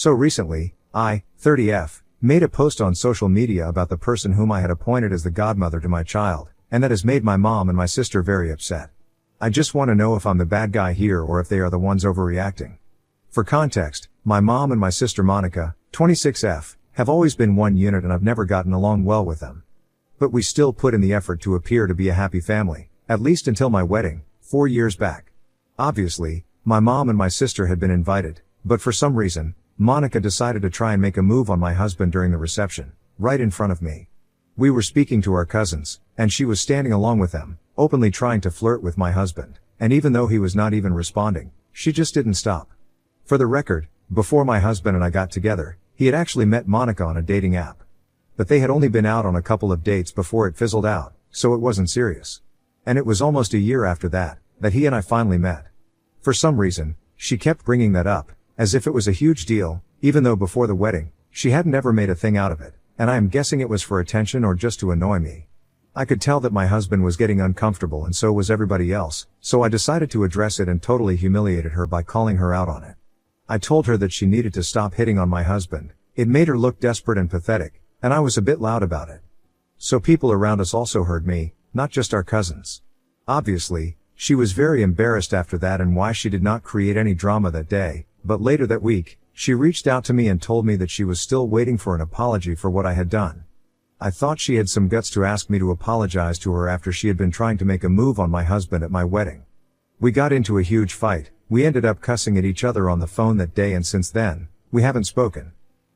So recently, I, 30F, made a post on social media about the person whom I had appointed as the godmother to my child, and that has made my mom and my sister very upset. I just want to know if I'm the bad guy here or if they are the ones overreacting. For context, my mom and my sister Monica, 26F, have always been one unit and I've never gotten along well with them. But we still put in the effort to appear to be a happy family, at least until my wedding, 4 years back. Obviously, my mom and my sister had been invited, but for some reason, Monica decided to try and make a move on my husband during the reception, right in front of me. We were speaking to our cousins, and she was standing along with them, openly trying to flirt with my husband, and even though he was not even responding, she just didn't stop. For the record, before my husband and I got together, he had actually met Monica on a dating app. But they had only been out on a couple of dates before it fizzled out, so it wasn't serious. And it was almost a year after that he and I finally met. For some reason, she kept bringing that up, as if it was a huge deal, even though before the wedding, she hadn't ever made a thing out of it, and I am guessing it was for attention or just to annoy me. I could tell that my husband was getting uncomfortable and so was everybody else, so I decided to address it and totally humiliated her by calling her out on it. I told her that she needed to stop hitting on my husband. It made her look desperate and pathetic, and I was a bit loud about it. So people around us also heard me, not just our cousins. Obviously, she was very embarrassed after that and why she did not create any drama that day, but later that week, she reached out to me and told me that she was still waiting for an apology for what I had done. I thought she had some guts to ask me to apologize to her after she had been trying to make a move on my husband at my wedding. We got into a huge fight, we ended up cussing at each other on the phone that day and since then, we haven't spoken.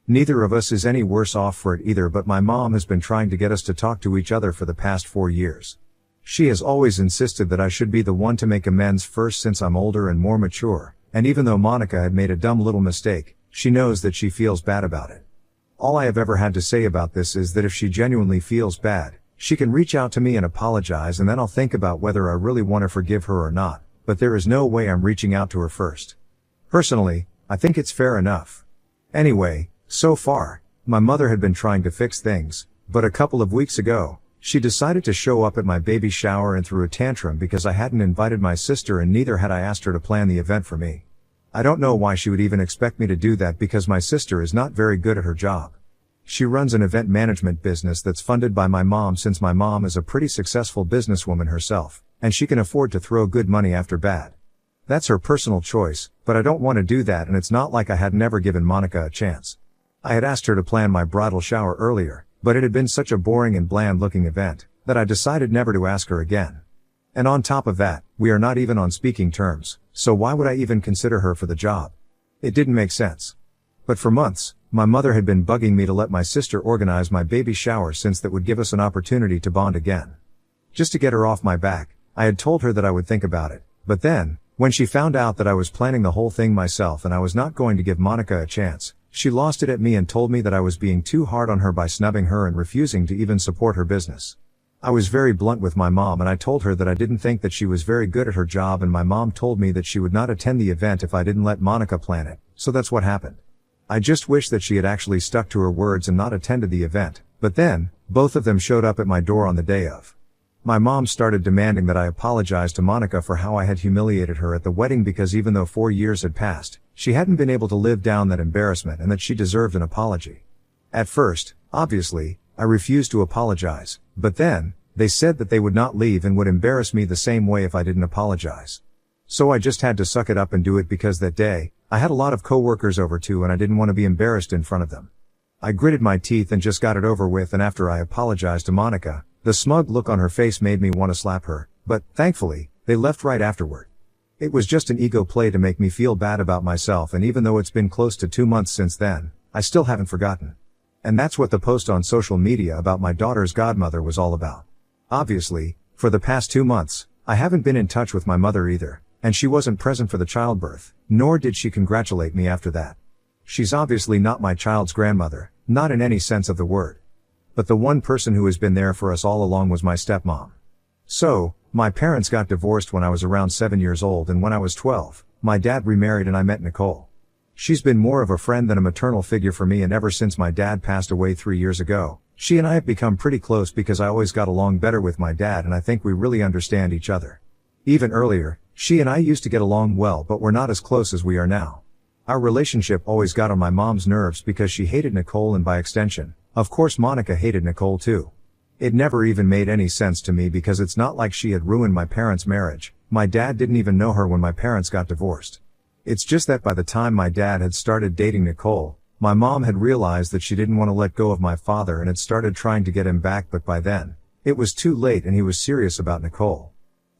Neither of us is any worse off for it either, but my mom has been trying to get us to talk to each other for the past 4 years. She has always insisted that I should be the one to make amends first since I'm older and more mature, and even though Monica had made a dumb little mistake, she knows that she feels bad about it. All I have ever had to say about this is that if she genuinely feels bad, she can reach out to me and apologize and then I'll think about whether I really want to forgive her or not, but there is no way I'm reaching out to her first. Personally, I think it's fair enough. Anyway, so far, my mother had been trying to fix things, but a couple of weeks ago, she decided to show up at my baby shower and threw a tantrum because I hadn't invited my sister and neither had I asked her to plan the event for me. I don't know why she would even expect me to do that because my sister is not very good at her job. She runs an event management business that's funded by my mom since my mom is a pretty successful businesswoman herself, and she can afford to throw good money after bad. That's her personal choice, but I don't want to do that and it's not like I had never given Monica a chance. I had asked her to plan my bridal shower earlier, but it had been such a boring and bland looking event, that I decided never to ask her again. And on top of that, we are not even on speaking terms, so why would I even consider her for the job? It didn't make sense. But for months, my mother had been bugging me to let my sister organize my baby shower since that would give us an opportunity to bond again. Just to get her off my back, I had told her that I would think about it, but then, when she found out that I was planning the whole thing myself and I was not going to give Monica a chance, she lost it at me and told me that I was being too hard on her by snubbing her and refusing to even support her business. I was very blunt with my mom and I told her that I didn't think that she was very good at her job and my mom told me that she would not attend the event if I didn't let Monica plan it, so that's what happened. I just wish that she had actually stuck to her words and not attended the event, but then, both of them showed up at my door on the day of. My mom started demanding that I apologize to Monica for how I had humiliated her at the wedding because even though 4 years had passed, she hadn't been able to live down that embarrassment and that she deserved an apology. At first, obviously, I refused to apologize, but then, they said that they would not leave and would embarrass me the same way if I didn't apologize. So I just had to suck it up and do it because that day, I had a lot of coworkers over too and I didn't want to be embarrassed in front of them. I gritted my teeth and just got it over with and after I apologized to Monica, the smug look on her face made me want to slap her, but, thankfully, they left right afterward. It was just an ego play to make me feel bad about myself and even though it's been close to 2 months since then, I still haven't forgotten. And that's what the post on social media about my daughter's godmother was all about. Obviously, for the past 2 months, I haven't been in touch with my mother either, and she wasn't present for the childbirth, nor did she congratulate me after that. She's obviously not my child's grandmother, not in any sense of the word. But the one person who has been there for us all along was my stepmom. So, my parents got divorced when I was around 7 years old and when I was 12, my dad remarried and I met Nicole. She's been more of a friend than a maternal figure for me and ever since my dad passed away 3 years ago, she and I have become pretty close because I always got along better with my dad and I think we really understand each other. Even earlier, she and I used to get along well but we're not as close as we are now. Our relationship always got on my mom's nerves because she hated Nicole and by extension, of course Monica hated Nicole too. It never even made any sense to me because it's not like she had ruined my parents' marriage. My dad didn't even know her when my parents got divorced. It's just that by the time my dad had started dating Nicole, my mom had realized that she didn't want to let go of my father and had started trying to get him back, but by then, it was too late and he was serious about Nicole.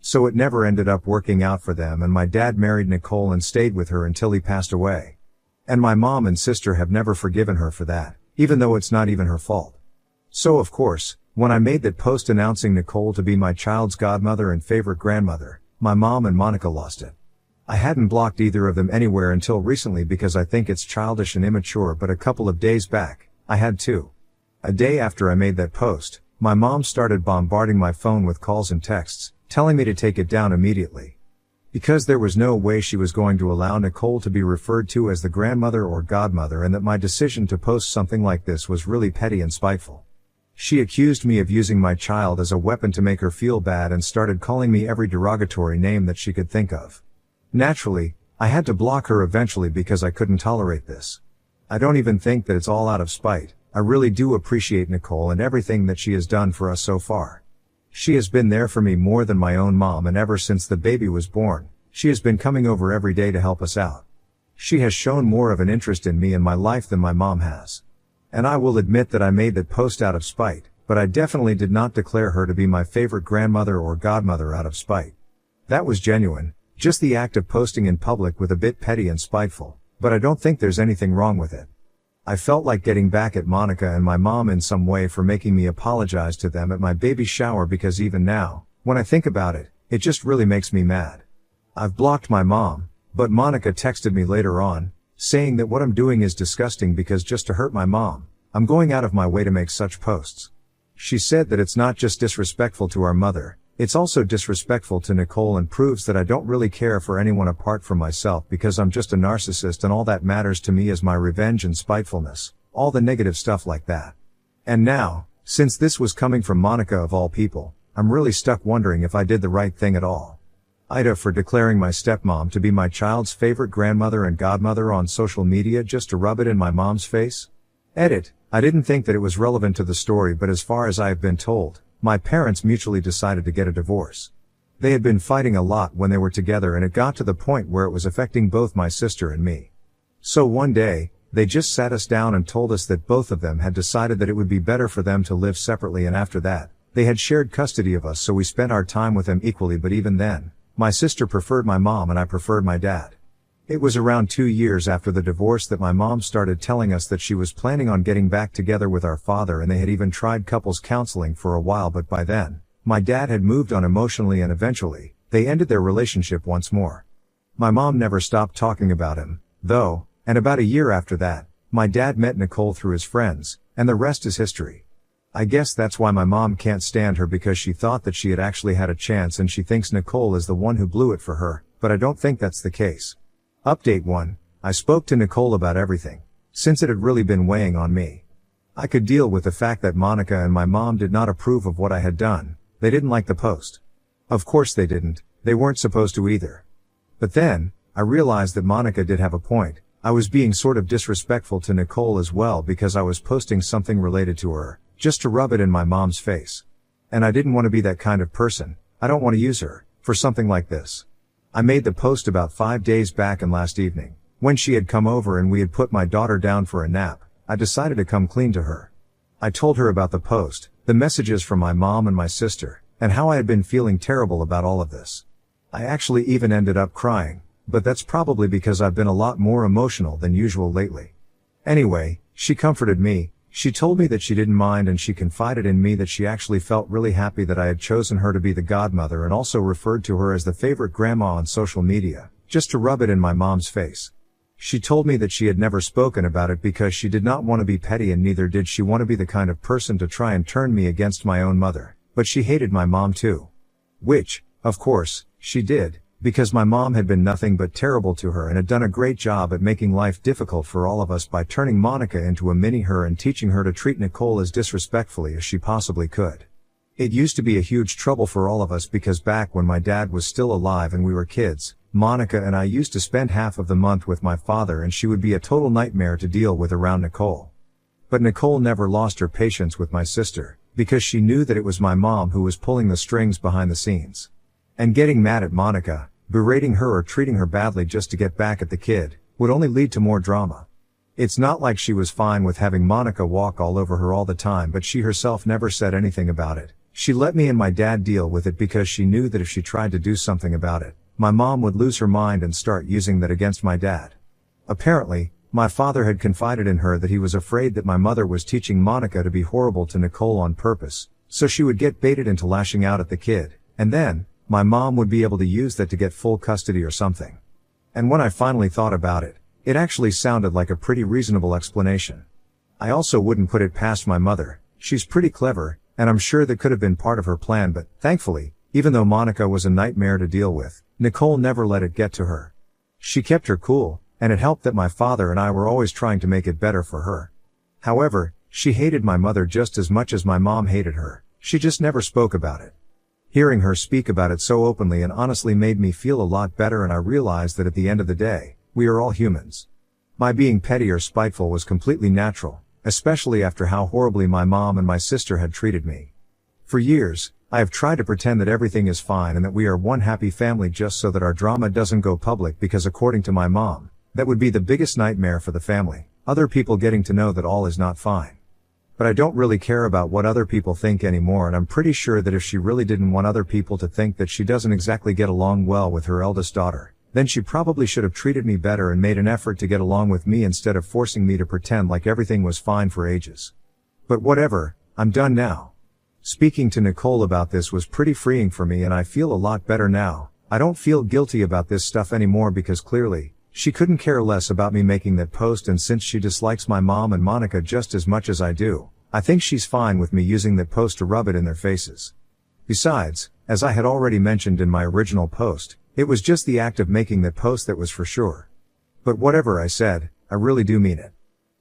So it never ended up working out for them, and my dad married Nicole and stayed with her until he passed away. And my mom and sister have never forgiven her for that, even though it's not even her fault. So of course, when I made that post announcing Nicole to be my child's godmother and favorite grandmother, my mom and Monica lost it. I hadn't blocked either of them anywhere until recently because I think it's childish and immature, but a couple of days back, I had to. A day after I made that post, my mom started bombarding my phone with calls and texts, telling me to take it down immediately. Because there was no way she was going to allow Nicole to be referred to as the grandmother or godmother, and that my decision to post something like this was really petty and spiteful. She accused me of using my child as a weapon to make her feel bad and started calling me every derogatory name that she could think of. Naturally, I had to block her eventually because I couldn't tolerate this. I don't even think that it's all out of spite. I really do appreciate Nicole and everything that she has done for us so far. She has been there for me more than my own mom, and ever since the baby was born, she has been coming over every day to help us out. She has shown more of an interest in me and my life than my mom has. And I will admit that I made that post out of spite, but I definitely did not declare her to be my favorite grandmother or godmother out of spite. That was genuine, just the act of posting in public with a bit petty and spiteful, but I don't think there's anything wrong with it. I felt like getting back at Monica and my mom in some way for making me apologize to them at my baby shower, because even now, when I think about it, it just really makes me mad. I've blocked my mom, but Monica texted me later on, saying that what I'm doing is disgusting because just to hurt my mom, I'm going out of my way to make such posts. She said that it's not just disrespectful to our mother, it's also disrespectful to Nicole and proves that I don't really care for anyone apart from myself because I'm just a narcissist and all that matters to me is my revenge and spitefulness, all the negative stuff like that. And now, since this was coming from Monica of all people, I'm really stuck wondering if I did the right thing at all. Ida for declaring my stepmom to be my child's favorite grandmother and godmother on social media just to rub it in my mom's face. Edit, I didn't think that it was relevant to the story, but as far as I have been told, my parents mutually decided to get a divorce. They had been fighting a lot when they were together, and it got to the point where it was affecting both my sister and me. So one day, they just sat us down and told us that both of them had decided that it would be better for them to live separately, and after that, they had shared custody of us, so we spent our time with them equally, but even then, my sister preferred my mom and I preferred my dad. It was around 2 years after the divorce that my mom started telling us that she was planning on getting back together with our father, and they had even tried couples counseling for a while, but by then, my dad had moved on emotionally and eventually, they ended their relationship once more. My mom never stopped talking about him, though, and about a year after that, my dad met Nicole through his friends, and the rest is history. I guess that's why my mom can't stand her, because she thought that she had actually had a chance and she thinks Nicole is the one who blew it for her, but I don't think that's the case. Update 1. I spoke to Nicole about everything, since it had really been weighing on me. I could deal with the fact that Monica and my mom did not approve of what I had done. They didn't like the post. Of course they didn't, they weren't supposed to either. But then, I realized that Monica did have a point. I was being sort of disrespectful to Nicole as well because I was posting something related to her, just to rub it in my mom's face. And I didn't want to be that kind of person. I don't want to use her for something like this. I made the post about 5 days back, and last evening, when she had come over and we had put my daughter down for a nap, I decided to come clean to her. I told her about the post, the messages from my mom and my sister, and how I had been feeling terrible about all of this. I actually even ended up crying, but that's probably because I've been a lot more emotional than usual lately. Anyway, she comforted me. She told me that she didn't mind, and she confided in me that she actually felt really happy that I had chosen her to be the godmother, and also referred to her as the favorite grandma on social media, just to rub it in my mom's face. She told me that she had never spoken about it because she did not want to be petty, and neither did she want to be the kind of person to try and turn me against my own mother, but she hated my mom too. Which, of course, she did, because my mom had been nothing but terrible to her and had done a great job at making life difficult for all of us by turning Monica into a mini her and teaching her to treat Nicole as disrespectfully as she possibly could. It used to be a huge trouble for all of us because back when my dad was still alive and we were kids, Monica and I used to spend half of the month with my father and she would be a total nightmare to deal with around Nicole. But Nicole never lost her patience with my sister, because she knew that it was my mom who was pulling the strings behind the scenes. And getting mad at Monica, berating her or treating her badly just to get back at the kid, would only lead to more drama. It's not like she was fine with having Monica walk all over her all the time, but she herself never said anything about it. She let me and my dad deal with it because she knew that if she tried to do something about it, my mom would lose her mind and start using that against my dad. Apparently, my father had confided in her that he was afraid that my mother was teaching Monica to be horrible to Nicole on purpose, so she would get baited into lashing out at the kid, and then, my mom would be able to use that to get full custody or something. And when I finally thought about it, it actually sounded like a pretty reasonable explanation. I also wouldn't put it past my mother. She's pretty clever, and I'm sure that could have been part of her plan, but, thankfully, even though Monica was a nightmare to deal with, Nicole never let it get to her. She kept her cool, and it helped that my father and I were always trying to make it better for her. However, she hated my mother just as much as my mom hated her. She just never spoke about it. Hearing her speak about it so openly and honestly made me feel a lot better, and I realized that at the end of the day, we are all humans. My being petty or spiteful was completely natural, especially after how horribly my mom and my sister had treated me. For years, I have tried to pretend that everything is fine and that we are one happy family just so that our drama doesn't go public, because according to my mom, that would be the biggest nightmare for the family, other people getting to know that all is not fine. But I don't really care about what other people think anymore, and I'm pretty sure that if she really didn't want other people to think that she doesn't exactly get along well with her eldest daughter, then she probably should have treated me better and made an effort to get along with me instead of forcing me to pretend like everything was fine for ages. But whatever, I'm done now. Speaking to Nicole about this was pretty freeing for me, and I feel a lot better now. I don't feel guilty about this stuff anymore because clearly, she couldn't care less about me making that post, and since she dislikes my mom and Monica just as much as I do, I think she's fine with me using that post to rub it in their faces. Besides, as I had already mentioned in my original post, it was just the act of making that post that was for sure. But whatever I said, I really do mean it.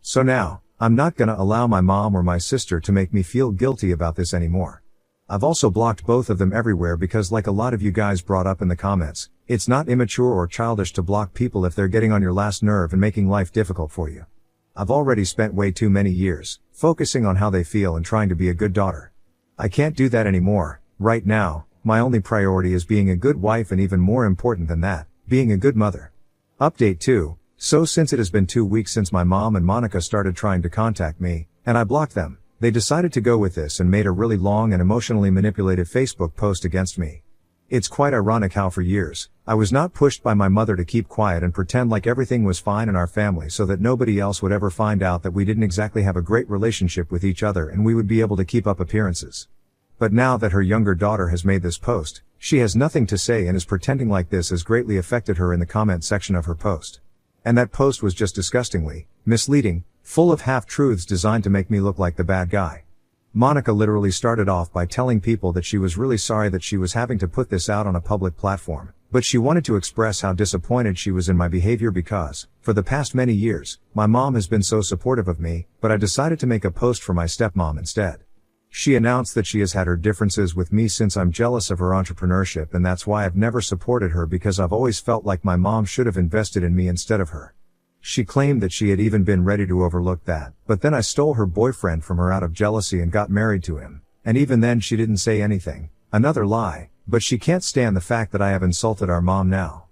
So now, I'm not gonna allow my mom or my sister to make me feel guilty about this anymore. I've also blocked both of them everywhere because, like a lot of you guys brought up in the comments, it's not immature or childish to block people if they're getting on your last nerve and making life difficult for you. I've already spent way too many years focusing on how they feel and trying to be a good daughter. I can't do that anymore. Right now, my only priority is being a good wife, and even more important than that, being a good mother. Update 2. So since it has been 2 weeks since my mom and Monica started trying to contact me, and I blocked them, they decided to go with this and made a really long and emotionally manipulative Facebook post against me. It's quite ironic how for years, I was not pushed by my mother to keep quiet and pretend like everything was fine in our family so that nobody else would ever find out that we didn't exactly have a great relationship with each other and we would be able to keep up appearances. But now that her younger daughter has made this post, she has nothing to say and is pretending like this has greatly affected her in the comment section of her post. And that post was just disgustingly misleading, full of half-truths designed to make me look like the bad guy. Monica literally started off by telling people that she was really sorry that she was having to put this out on a public platform, but she wanted to express how disappointed she was in my behavior because, for the past many years, my mom has been so supportive of me, but I decided to make a post for my stepmom instead. She announced that she has had her differences with me since I'm jealous of her entrepreneurship, and that's why I've never supported her, because I've always felt like my mom should have invested in me instead of her. She claimed that she had even been ready to overlook that, but then I stole her boyfriend from her out of jealousy and got married to him, and even then she didn't say anything. Another lie, but she can't stand the fact that I have insulted our mom now.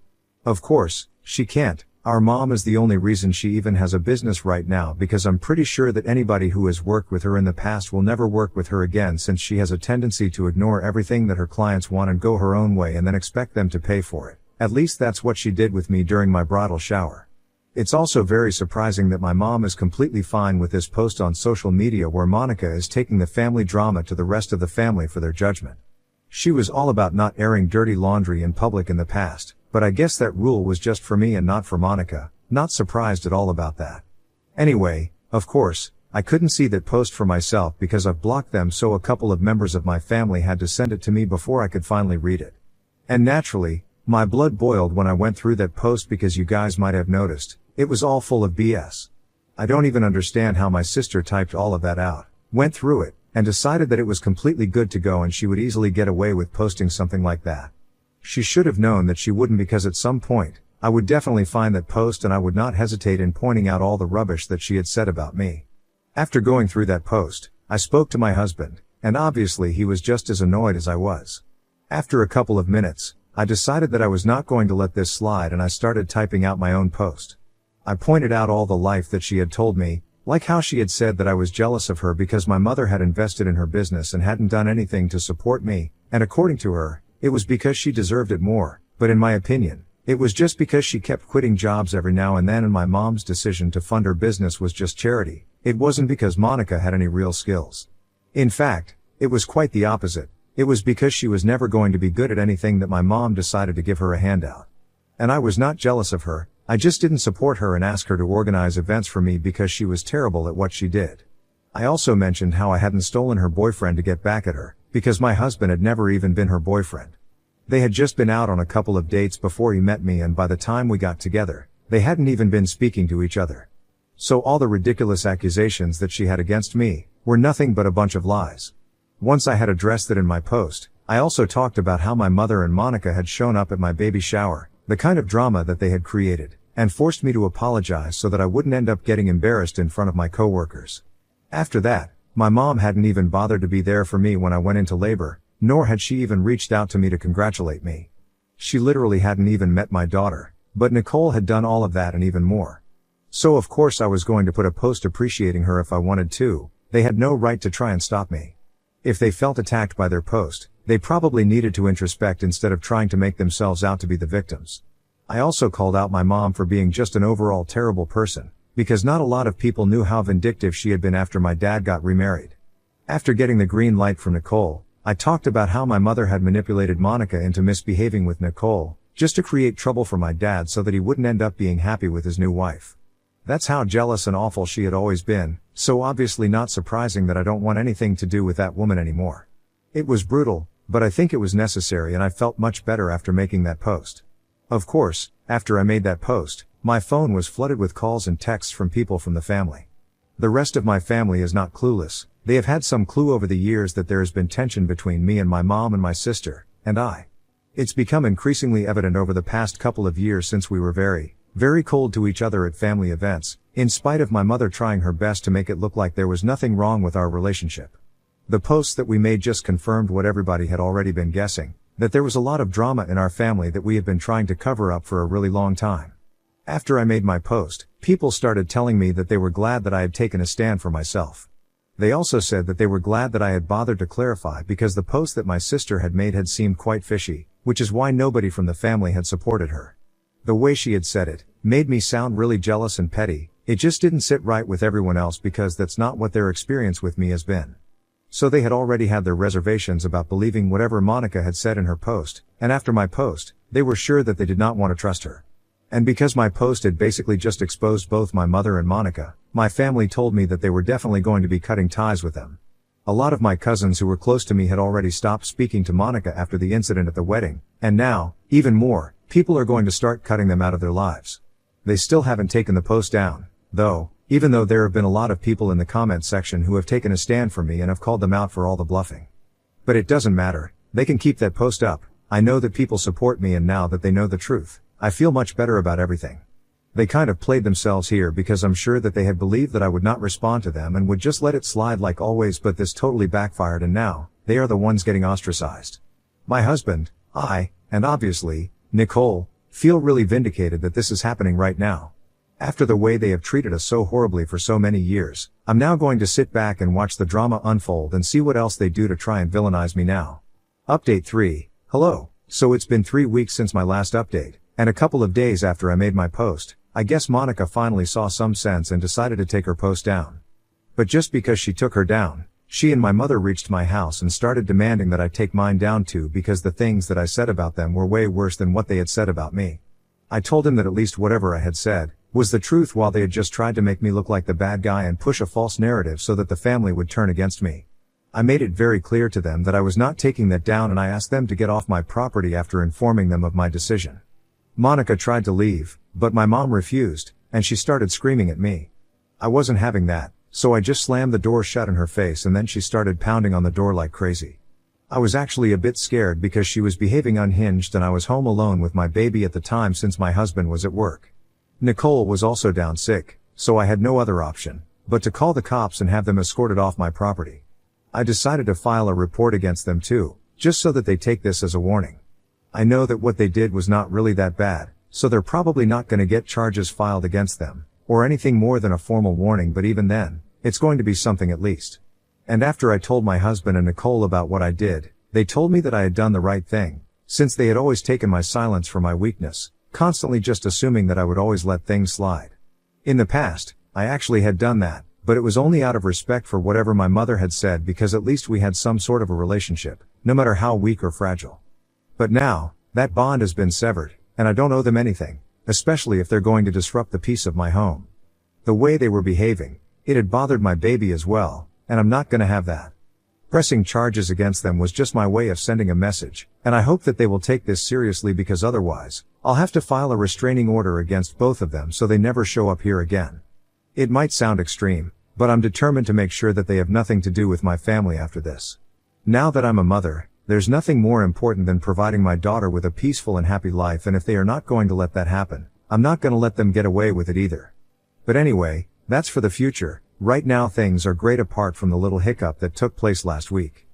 Of course, she can't. Our mom is the only reason she even has a business right now, because I'm pretty sure that anybody who has worked with her in the past will never work with her again, since she has a tendency to ignore everything that her clients want and go her own way and then expect them to pay for it. At least that's what she did with me during my bridal shower. It's also very surprising that my mom is completely fine with this post on social media where Monica is taking the family drama to the rest of the family for their judgment. She was all about not airing dirty laundry in public in the past, but I guess that rule was just for me and not for Monica. Not surprised at all about that. Anyway, of course, I couldn't see that post for myself because I've blocked them, so a couple of members of my family had to send it to me before I could finally read it. And naturally, my blood boiled when I went through that post because you guys might have noticed, it was all full of BS. I don't even understand how my sister typed all of that out, went through it, and decided that it was completely good to go and she would easily get away with posting something like that. She should have known that she wouldn't, because at some point, I would definitely find that post and I would not hesitate in pointing out all the rubbish that she had said about me. After going through that post, I spoke to my husband, and obviously he was just as annoyed as I was. After a couple of minutes, I decided that I was not going to let this slide and I started typing out my own post. I pointed out all the life that she had told me, like how she had said that I was jealous of her because my mother had invested in her business and hadn't done anything to support me, and according to her, it was because she deserved it more, but in my opinion, it was just because she kept quitting jobs every now and then and my mom's decision to fund her business was just charity. It wasn't because Monica had any real skills. In fact, it was quite the opposite. It was because she was never going to be good at anything that my mom decided to give her a handout. And I was not jealous of her, I just didn't support her and ask her to organize events for me because she was terrible at what she did. I also mentioned how I hadn't stolen her boyfriend to get back at her, because my husband had never even been her boyfriend. They had just been out on a couple of dates before he met me, and by the time we got together, they hadn't even been speaking to each other. So all the ridiculous accusations that she had against me were nothing but a bunch of lies. Once I had addressed it in my post, I also talked about how my mother and Monica had shown up at my baby shower, the kind of drama that they had created, and forced me to apologize so that I wouldn't end up getting embarrassed in front of my coworkers. After that, my mom hadn't even bothered to be there for me when I went into labor, nor had she even reached out to me to congratulate me. She literally hadn't even met my daughter, but Nicole had done all of that and even more. So of course I was going to put a post appreciating her if I wanted to. They had no right to try and stop me. If they felt attacked by their post, they probably needed to introspect instead of trying to make themselves out to be the victims. I also called out my mom for being just an overall terrible person, because not a lot of people knew how vindictive she had been after my dad got remarried. After getting the green light from Nicole, I talked about how my mother had manipulated Monica into misbehaving with Nicole, just to create trouble for my dad so that he wouldn't end up being happy with his new wife. That's how jealous and awful she had always been, so obviously not surprising that I don't want anything to do with that woman anymore. It was brutal, but I think it was necessary and I felt much better after making that post. Of course, after I made that post, my phone was flooded with calls and texts from people from the family. The rest of my family is not clueless. They have had some clue over the years that there has been tension between me and my mom and my sister, and I. It's become increasingly evident over the past couple of years since we were very cold to each other at family events, in spite of my mother trying her best to make it look like there was nothing wrong with our relationship. The posts that we made just confirmed what everybody had already been guessing, that there was a lot of drama in our family that we had been trying to cover up for a really long time. After I made my post, people started telling me that they were glad that I had taken a stand for myself. They also said that they were glad that I had bothered to clarify because the post that my sister had made had seemed quite fishy, which is why nobody from the family had supported her. The way she had said it made me sound really jealous and petty. It just didn't sit right with everyone else because that's not what their experience with me has been. So they had already had their reservations about believing whatever Monica had said in her post, and after my post, they were sure that they did not want to trust her. And because my post had basically just exposed both my mother and Monica, my family told me that they were definitely going to be cutting ties with them. A lot of my cousins who were close to me had already stopped speaking to Monica after the incident at the wedding, and now, even more, people are going to start cutting them out of their lives. They still haven't taken the post down, though, even though there have been a lot of people in the comment section who have taken a stand for me and have called them out for all the bluffing. But it doesn't matter, they can keep that post up. I know that people support me, and now that they know the truth, I feel much better about everything. They kind of played themselves here because I'm sure that they had believed that I would not respond to them and would just let it slide like always, but this totally backfired and now, they are the ones getting ostracized. My husband, I, and obviously, Nicole, feel really vindicated that this is happening right now. After the way they have treated us so horribly for so many years, I'm now going to sit back and watch the drama unfold and see what else they do to try and villainize me now. Update 3. Hello. So it's been 3 weeks since my last update, and a couple of days after I made my post, I guess Monica finally saw some sense and decided to take her post down. But just because she took her down, she and my mother reached my house and started demanding that I take mine down too, because the things that I said about them were way worse than what they had said about me. I told him that at least whatever I had said was the truth, while they had just tried to make me look like the bad guy and push a false narrative so that the family would turn against me. I made it very clear to them that I was not taking that down, and I asked them to get off my property after informing them of my decision. Monica tried to leave, but my mom refused, and she started screaming at me. I wasn't having that, so I just slammed the door shut in her face and then she started pounding on the door like crazy. I was actually a bit scared because she was behaving unhinged and I was home alone with my baby at the time since my husband was at work. Nicole was also down sick, so I had no other option but to call the cops and have them escorted off my property. I decided to file a report against them too, just so that they take this as a warning. I know that what they did was not really that bad, so they're probably not going to get charges filed against them, or anything more than a formal warning, but even then, it's going to be something at least. And after I told my husband and Nicole about what I did, they told me that I had done the right thing, since they had always taken my silence for my weakness, constantly just assuming that I would always let things slide. In the past, I actually had done that, but it was only out of respect for whatever my mother had said because at least we had some sort of a relationship, no matter how weak or fragile. But now, that bond has been severed, and I don't owe them anything, especially if they're going to disrupt the peace of my home. The way they were behaving, it had bothered my baby as well, and I'm not gonna have that. Pressing charges against them was just my way of sending a message, and I hope that they will take this seriously because otherwise, I'll have to file a restraining order against both of them so they never show up here again. It might sound extreme, but I'm determined to make sure that they have nothing to do with my family after this. Now that I'm a mother, there's nothing more important than providing my daughter with a peaceful and happy life, and if they are not going to let that happen, I'm not gonna let them get away with it either. But anyway, that's for the future. Right now things are great apart from the little hiccup that took place last week.